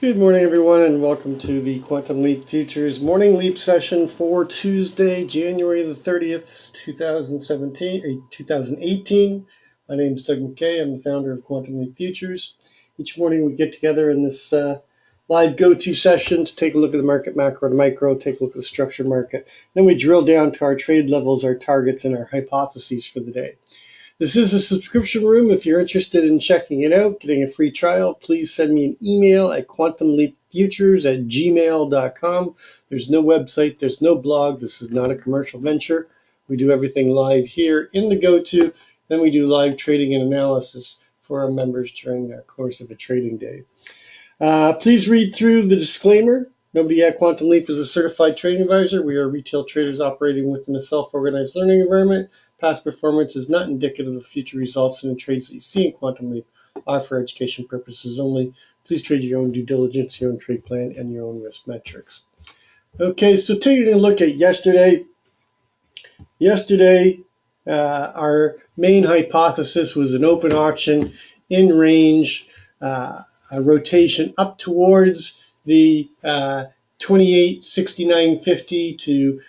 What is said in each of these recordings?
Good morning, everyone, and welcome to the Quantum Leap Futures Morning Leap session for Tuesday, January the 30th, 2018. My name is Doug McKay. I'm the founder of Quantum Leap Futures. Each morning we get together in this live go-to session to take a look at the market macro to micro, take a look at the structured market. Then we drill down to our trade levels, our targets, and our hypotheses for the day. This is a subscription room. If you're interested in checking it out, getting a free trial, please send me an email at quantumleapfutures@gmail.com. There's no website, there's no blog. This is not a commercial venture. We do everything live here in the go-to. Then we do live trading and analysis for our members during the course of a trading day. Please read through the disclaimer. Nobody at Quantum Leap is a certified trading advisor. We are retail traders operating within a self-organized learning environment. Past performance is not indicative of future results, and the trades that you see in Quantum Leap are for education purposes only. Please trade your own due diligence, your own trade plan, and your own risk metrics. Okay, so taking a look at yesterday. Our main hypothesis was an open auction in range, a rotation up towards the 28.6950 to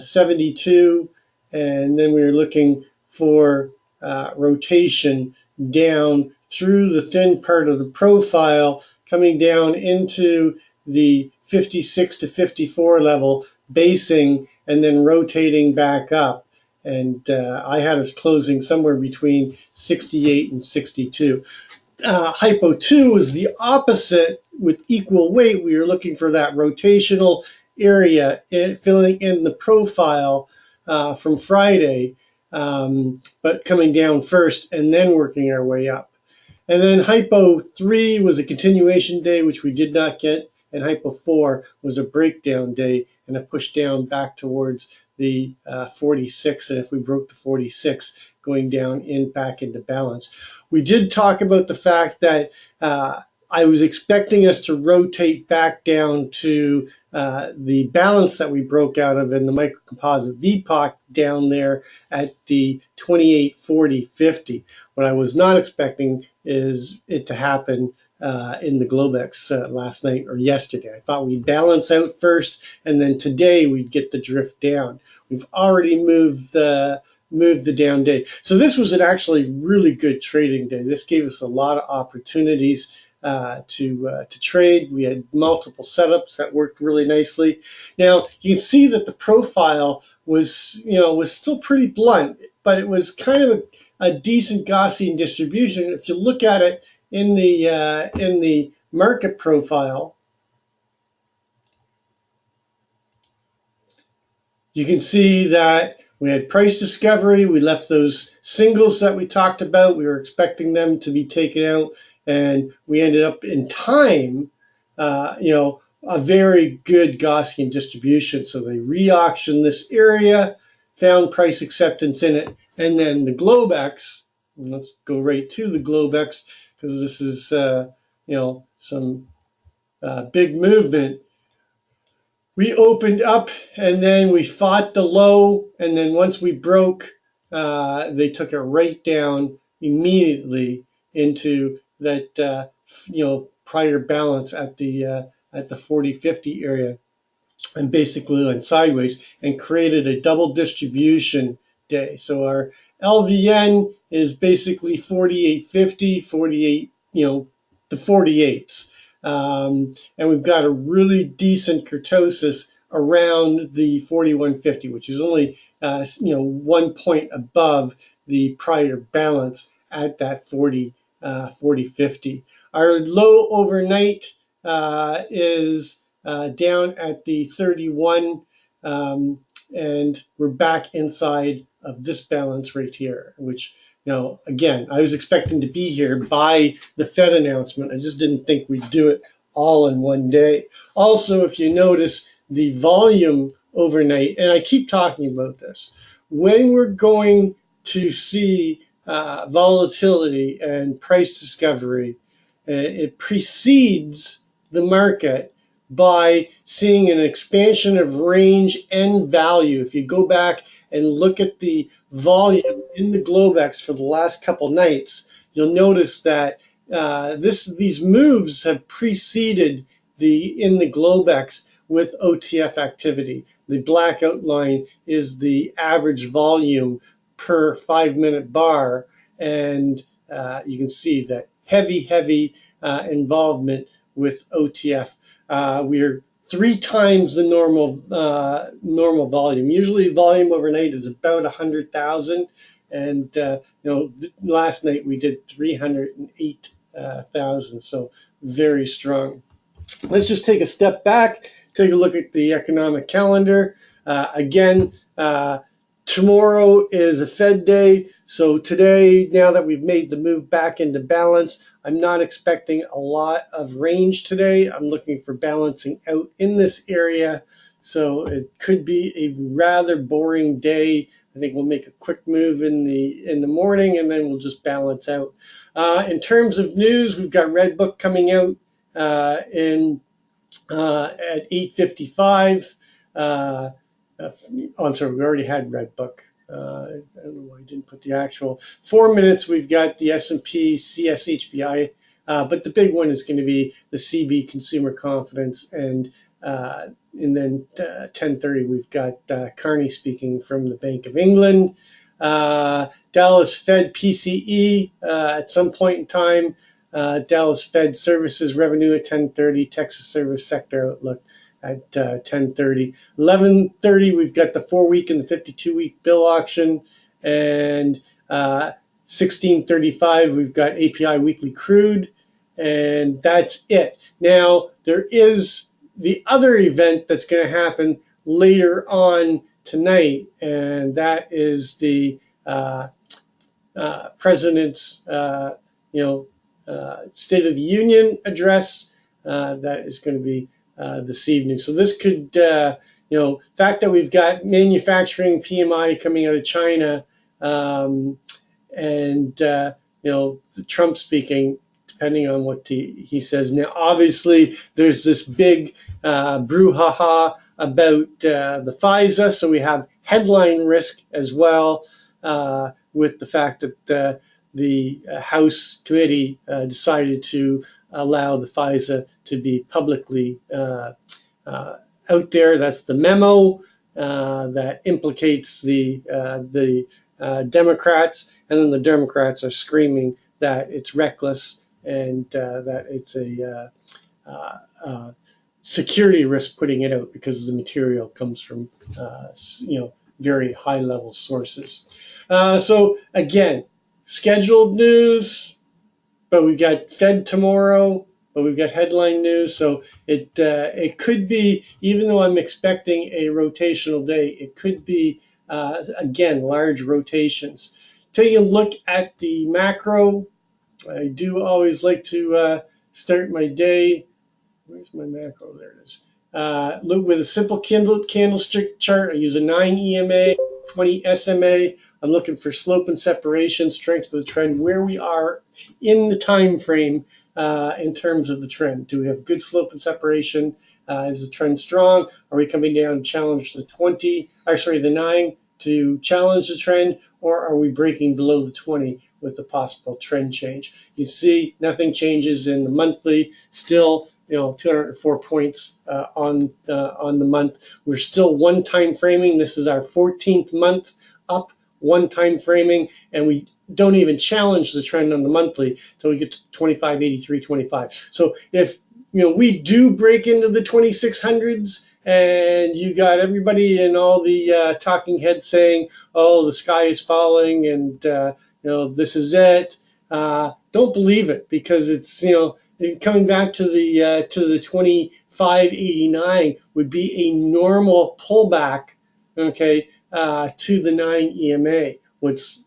72, and then we were looking for rotation down through the thin part of the profile, coming down into the 56 to 54 level, basing, and then rotating back up. And I had us closing somewhere between 68 and 62. Hypo 2 is the opposite with equal weight. We were looking for that rotational area filling in the profile from Friday, but coming down first and then working our way up. And then Hypo 3 was a continuation day, which we did not get, and Hypo 4 was a breakdown day and a push down back towards the 46, and if we broke the 46, going down back into balance. We did talk about the fact that I was expecting us to rotate back down to the balance that we broke out of in the microcomposite VPOC down there at the 28.40.50. What I was not expecting is it to happen in the Globex last night or yesterday. I thought we'd balance out first, and then today we'd get the drift down. We've already moved the down day. So this was an actually really good trading day. This gave us a lot of opportunities to trade. We had multiple setups that worked really nicely. Now you can see that the profile was still pretty blunt, but it was kind of a decent Gaussian distribution. If you look at it in the market profile, you can see that we had price discovery. We left those singles that we talked about. We were expecting them to be taken out, and we ended up in time, a very good Gaussian distribution. So they re-auctioned this area, found price acceptance in it, and then the Globex. Let's go right to the Globex because this is some big movement. We opened up and then we fought the low, and then once we broke, they took it right down immediately into that prior balance at the 40-50 area, and basically went sideways and created a double distribution day. So our LVN is basically 48.50, 48, the 48s. And we've got a really decent kurtosis around the 41.50, which is only 1 point above the prior balance at that 40.50. Our low overnight is down at the 31, and we're back inside of this balance right here, which again, I was expecting to be here by the Fed announcement. I just didn't think we'd do it all in one day. Also, if you notice the volume overnight, and I keep talking about this, when we're going to see volatility and price discovery, it precedes the market by seeing an expansion of range and value. If you go back and look at the volume in the Globex for the last couple nights, you'll notice that these moves have preceded in the Globex with OTF activity. The black outline is the average volume per 5-minute bar, and you can see that heavy involvement with OTF. We're 3 times the normal volume. Usually, volume overnight is about 100,000, and last night we did 308,000. So very strong. Let's just take a step back, take a look at the economic calendar. Again, tomorrow is a Fed day. So today, now that we've made the move back into balance, I'm not expecting a lot of range today. I'm looking for balancing out in this area. So it could be a rather boring day. I think we'll make a quick move in the morning, and then we'll just balance out. In terms of news, we've got Redbook coming out at 8:55. I'm sorry, we already had Redbook. I don't know why I didn't put the actual 4 minutes. We've got the S&P CSHBI, but the big one is going to be the CB Consumer Confidence, and then 10:30 we've got Carney speaking from the Bank of England. Dallas Fed PCE at some point in time. Dallas Fed Services revenue at 10:30. Texas Service Sector Outlook at 10:30. 11:30 we've got the 4-week and the 52-week bill auction, and 16:35 we've got API weekly crude, and that's it. Now there is the other event that's going to happen later on tonight, and that is the president's State of the Union address that is going to be this evening. So this could, fact that we've got manufacturing PMI coming out of China, and Trump speaking, depending on what he says. Now, obviously, there's this big brouhaha about the FISA, so we have headline risk as well, with the fact that the House committee decided to allow the FISA to be publicly out there. That's the memo that implicates the Democrats, and then the Democrats are screaming that it's reckless and that it's a security risk putting it out because the material comes from very high-level sources. So again, scheduled news, but we've got Fed tomorrow, but we've got headline news. So it could be, even though I'm expecting a rotational day, it could be, again, large rotations. Taking a look at the macro, I do always like to start my day. Where's my macro? There it is. Look with a simple candlestick chart. I use a 9 EMA, 20 SMA. I'm looking for slope and separation, strength of the trend, where we are in the time frame in terms of the trend. Do we have good slope and separation? Is the trend strong? Are we coming down to challenge the 9 to challenge the trend, or are we breaking below the 20 with a possible trend change? You see nothing changes in the monthly, still 204 points on the month. We're still one time framing. This is our 14th month up one time framing, and we don't even challenge the trend on the monthly until we get to 25.8325. So if we do break into the 2600s, and you got everybody and all the talking heads saying, "Oh, the sky is falling," and this is it. Don't believe it, because it's coming back to the 25.89 would be a normal pullback, okay, to the 9 EMA. What's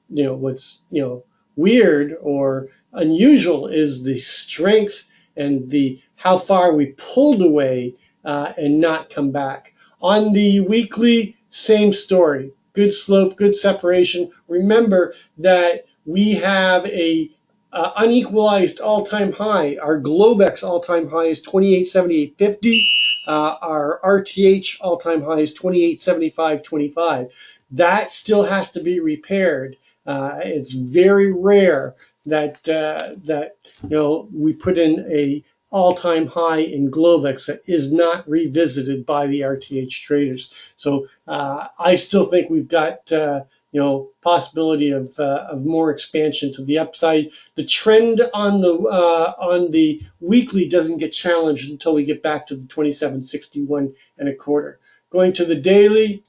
weird or unusual is the strength and how far we pulled away and not come back. On the weekly, same story. Good slope, good separation. Remember that we have a unequalized all-time high. Our Globex all-time high is 2878.50. Our RTH all-time high is 2875.25. That still has to be repaired. It's very rare that we put in a all-time high in Globex that is not revisited by the RTH traders. So I still think we've got possibility of more expansion to the upside. The trend on the weekly doesn't get challenged until we get back to the 2761 and a quarter. Going to the daily,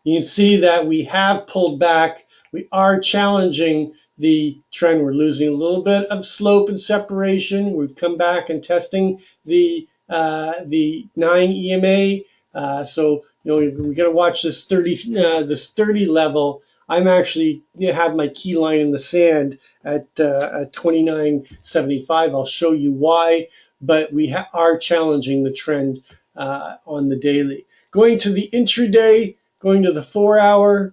you can see that we have pulled back. We are challenging the trend. We're losing a little bit of slope and separation. We've come back and testing the 9 EMA. So we got to watch this 30 level. I'm actually have my key line in the sand at 29.75. I'll show you why, but we are challenging the trend on the daily. Going to the intraday. Going to the 4-hour,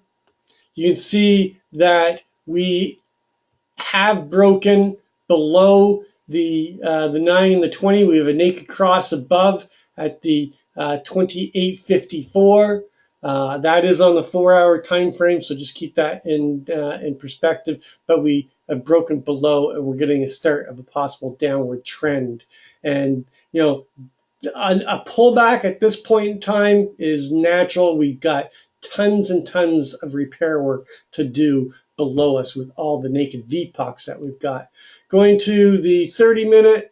you can see that we have broken below the 9 and the 20. We have a naked cross above at the 28.54. That is on the 4-hour time frame, so just keep that in perspective. But we have broken below, and we're getting a start of a possible downward trend. And a pullback at this point in time is natural. We've got tons and tons of repair work to do below us with all the naked VPOCs that we've got. Going to the 30-minute,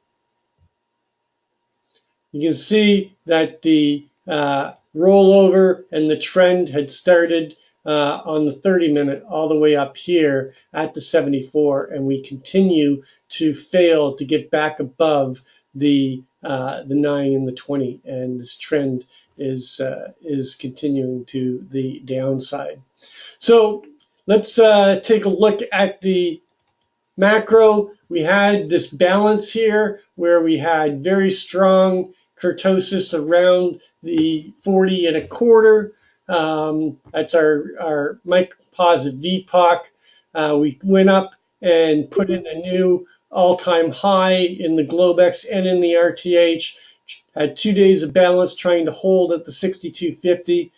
you can see that the rollover and the trend had started on the 30-minute all the way up here at the 74, and we continue to fail to get back above the 9 and the 20, and this trend is continuing to the downside. So let's take a look at the macro. We had this balance here where we had very strong kurtosis around the 40 and a quarter. That's our micropositive VPOC. We went up and put in a new all-time high in the Globex and in the RTH. Had 2 days of balance trying to hold at the 62.50.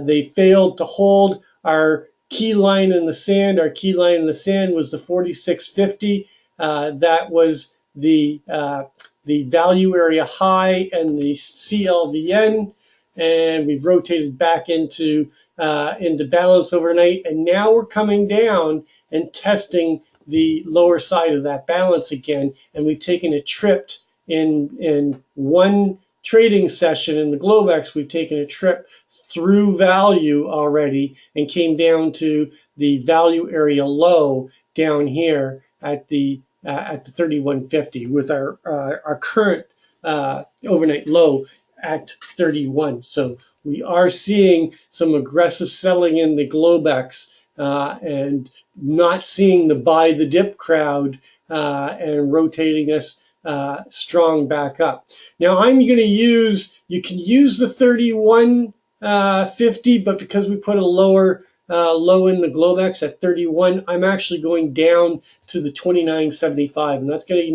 They failed to hold our key line in the sand. Our key line in the sand was the 46.50. That was the value area high and the CLVN, and we've rotated back into balance overnight, and now we're coming down and testing the lower side of that balance again, and we've taken a trip in one trading session in the Globex. We've taken a trip through value already and came down to the value area low down here at the 31.50 with our current overnight low at 31. So we are seeing some aggressive selling in the Globex and not seeing the buy the dip crowd and rotating us strong back up. Now I'm going to use, you can use the 31.50, but because we put a lower low in the Globex at 31, I'm actually going down to the 29.75, and that's going to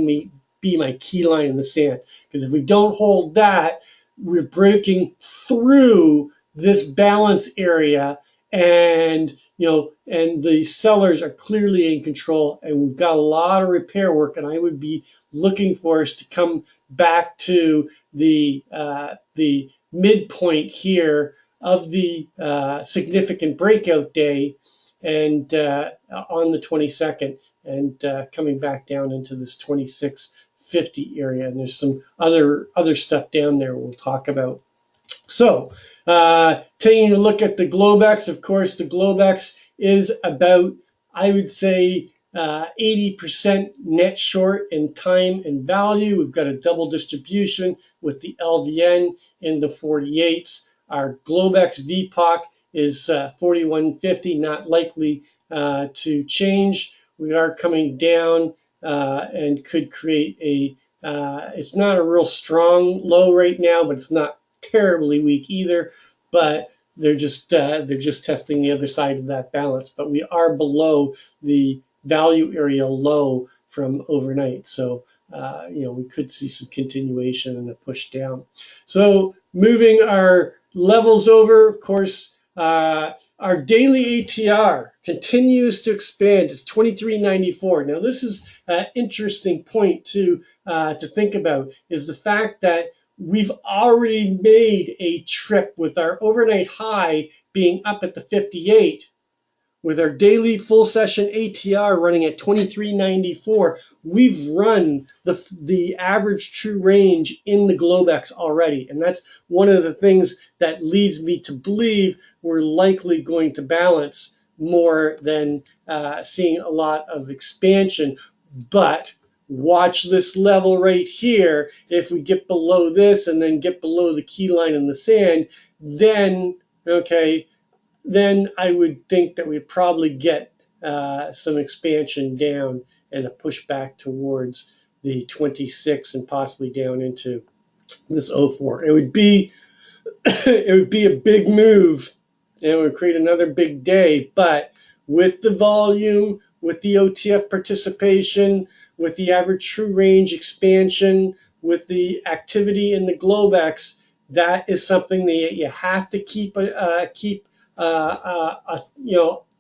be my key line in the sand. Because if we don't hold that, we're breaking through this balance area, and and the sellers are clearly in control, and we've got a lot of repair work, and I would be looking for us to come back to the midpoint here of the significant breakout day, and on the 22nd, and coming back down into this 26.50 area. And there's some other stuff down there we'll talk about. So taking a look at the Globex, of course, the Globex is about, I would say, 80% net short in time and value. We've got a double distribution with the LVN in the 48s. Our Globex VPOC is 41.50, not likely to change. We are coming down and could create it's not a real strong low right now, but it's not terribly weak either. But they're just testing the other side of that balance. But we are below the value area low from overnight, so we could see some continuation and a push down. So moving our levels over, of course, Our daily ATR continues to expand. It's 23.94. Now, this is an interesting point to think about, is the fact that we've already made a trip with our overnight high being up at the 58. With our daily full session ATR running at 23.94, we've run the average true range in the Globex already. And that's one of the things that leads me to believe we're likely going to balance more than seeing a lot of expansion. But watch this level right here. If we get below this and then get below the key line in the sand, then, okay, then I would think that we'd probably get some expansion down and a push back towards the 26 and possibly down into this 04. It would be it would be a big move and it would create another big day, but with the volume, with the OTF participation, with the average true range expansion, with the activity in the Globex, that is something that you have to keep a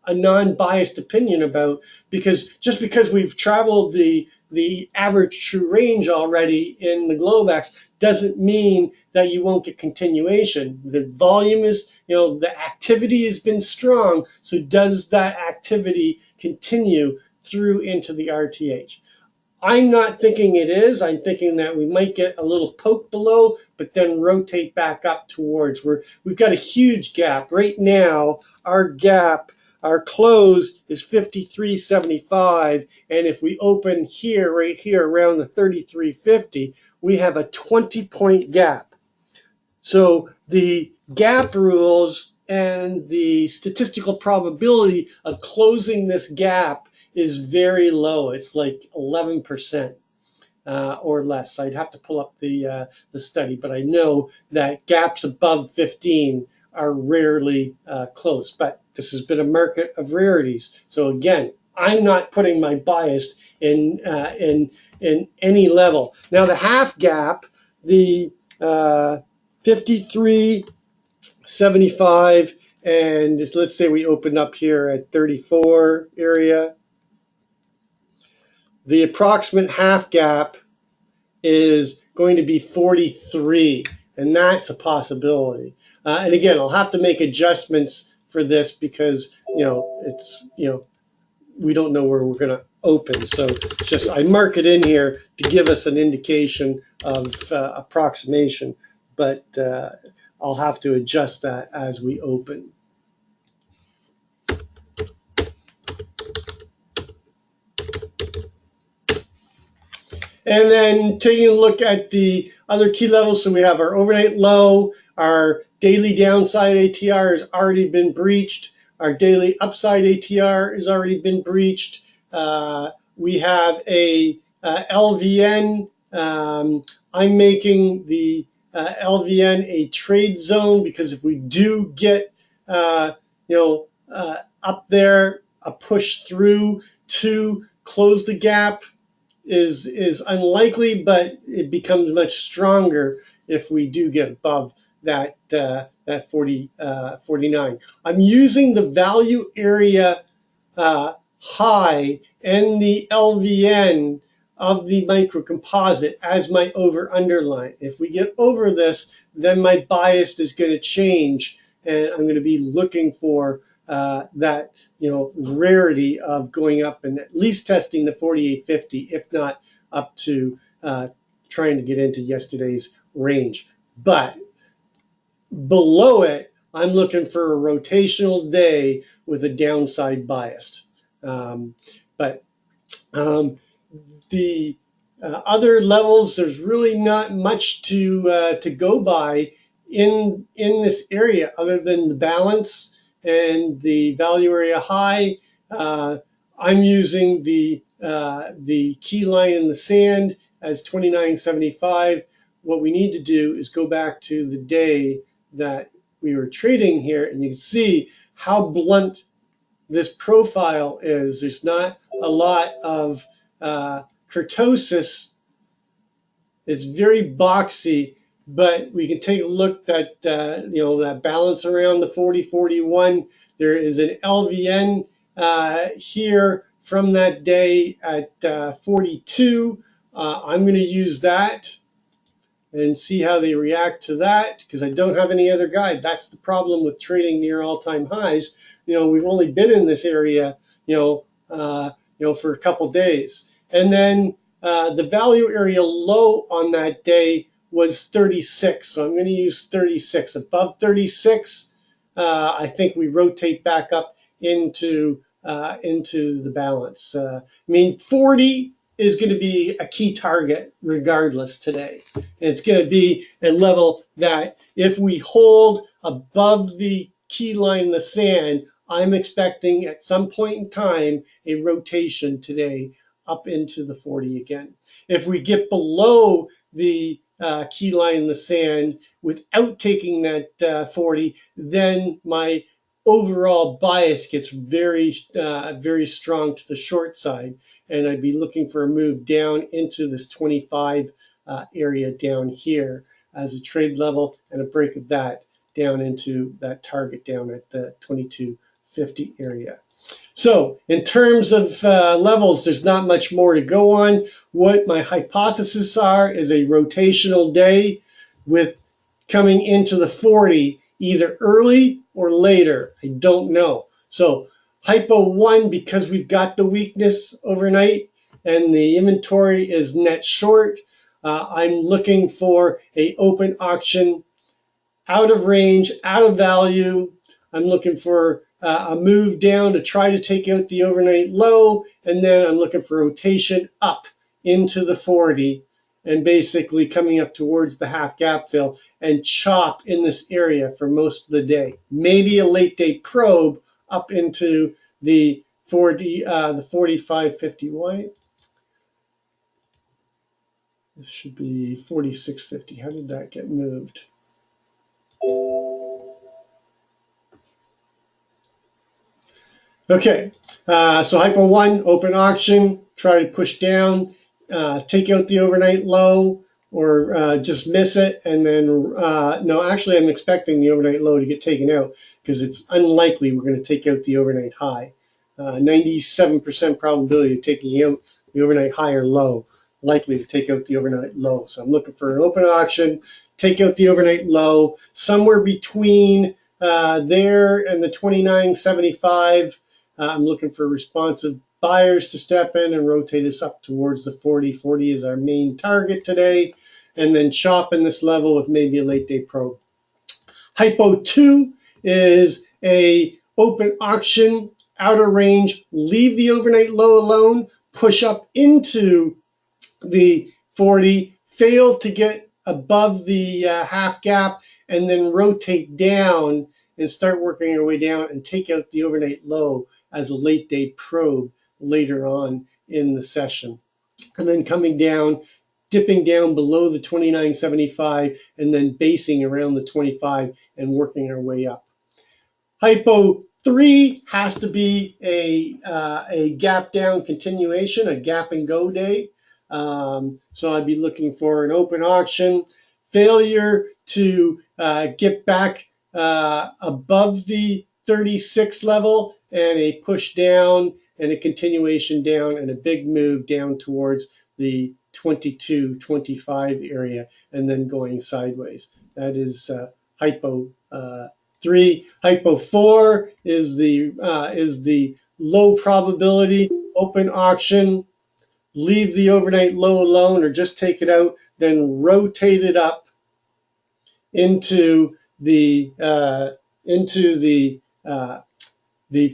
non-biased opinion about, because just because we've traveled the average true range already in the Globex doesn't mean that you won't get continuation. The volume is, the activity has been strong, so does that activity continue through into the RTH? I'm not thinking it is. I'm thinking that we might get a little poke below, but then rotate back up towards where we've got a huge gap. Right now, our gap, our close is 53.75. And if we open here, right here, around the 33.50, we have a 20-point gap. So the gap rules and the statistical probability of closing this gap is very low. It's like 11% or less. I'd have to pull up the study, but I know that gaps above 15 are rarely close. But this has been a market of rarities. So again, I'm not putting my bias in any level. Now the half gap, the 53.75, and just, let's say we open up here at 34 area. The approximate half gap is going to be 43, and that's a possibility. And again, I'll have to make adjustments for this because it's we don't know where we're going to open. So it's just I mark it in here to give us an indication of approximation, but I'll have to adjust that as we open. And then taking a look at the other key levels, so we have our overnight low, our daily downside ATR has already been breached, our daily upside ATR has already been breached. We have a LVN. I'm making the LVN a trade zone because if we do get up there, a push through to close the gap is unlikely, but it becomes much stronger if we do get above that 49. I'm using the value area high and the LVN of the micro composite as my over underline. If we get over this, then my bias is going to change, and I'm going to be looking for that rarity of going up and at least testing the 48.50, if not up to trying to get into yesterday's range. But below it, I'm looking for a rotational day with a downside bias. The other levels, there's really not much to go by in this area other than the balance and the value area high. I'm using the key line in the sand as 29.75. What we need to do is go back to the day that we were trading here, and you can see how blunt this profile is. There's not a lot of kurtosis. It's very boxy, but we can take a look at that balance around the 40-41. There is an LVN here from that day at 42. I'm going to use that and see how they react to that, because I don't have any other guide. That's the problem with trading near all-time highs. We've only been in this area, for a couple days, and then the value area low on that day was 36. So I'm going to use 36. Above 36, I think we rotate back up into the balance. I mean, 40 is going to be a key target regardless today. And it's going to be a level that if we hold above the key line in the sand, I'm expecting at some point in time a rotation today up into the 40 again. If we get below the key line in the sand without taking that 40, then my overall bias gets very strong to the short side, and I'd be looking for a move down into this 25 area down here as a trade level, and a break of that down into that target down at the 2250 area. So in terms of levels, there's not much more to go on. What my hypotheses are is a rotational day with coming into the 40 either early or later. I don't know. So hypo 1, because we've got the weakness overnight and the inventory is net short, I'm looking for a open auction out of range, out of value. I'm looking for a move down to try to take out the overnight low, and then I'm looking for rotation up into the 40 and basically coming up towards the half gap fill and chop in this area for most of the day. Maybe a late day probe up into the 45.50 white. This should be 46.50. How did that get moved? Okay, so hypo 1, open auction, try to push down, take out the overnight low, or just miss it, and then, no, actually I'm expecting the overnight low to get taken out because it's unlikely we're going to take out the overnight high. 97% probability of taking out the overnight high or low, likely to take out the overnight low. So I'm looking for an open auction, take out the overnight low, somewhere between there and the 29.75. I'm looking for responsive buyers to step in and rotate us up towards the 40. 40 is our main target today, and then chop in this level with maybe a late day probe. Hypo 2 is a open auction, outer range, leave the overnight low alone, push up into the 40, fail to get above the half gap, and then rotate down and start working our way down and take out the overnight low as a late day probe later on in the session. And then coming down, dipping down below the 29.75 and then basing around the 25 and working our way up. Hypo 3 has to be a gap down continuation, a gap and go day. So I'd be looking for an open auction, failure to get back above the 36 level, and a push down and a continuation down and a big move down towards the 22-25 area and then going sideways. That is hypo 3. Hypo 4 is the low probability open auction. Leave the overnight low alone or just take it out, then rotate it up into the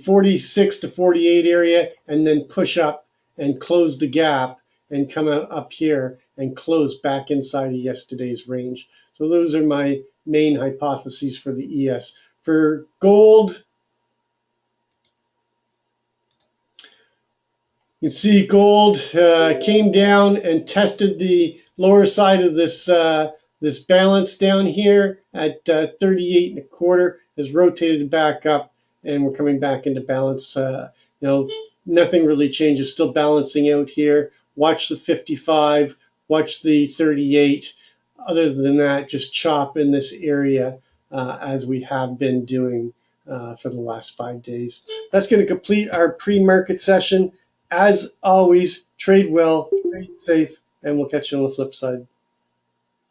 46 to 48 area, and then push up and close the gap and come out up here and close back inside of yesterday's range. So those are my main hypotheses for the ES. For gold, you can see gold came down and tested the lower side of this this balance down here at 38.25, has rotated back up, and we're coming back into balance. Nothing really changes, still balancing out here. Watch the 55, watch the 38. Other than that, just chop in this area as we have been doing for the last 5 days. That's going to complete our pre-market session. As always, trade well, trade safe, and we'll catch you on the flip side.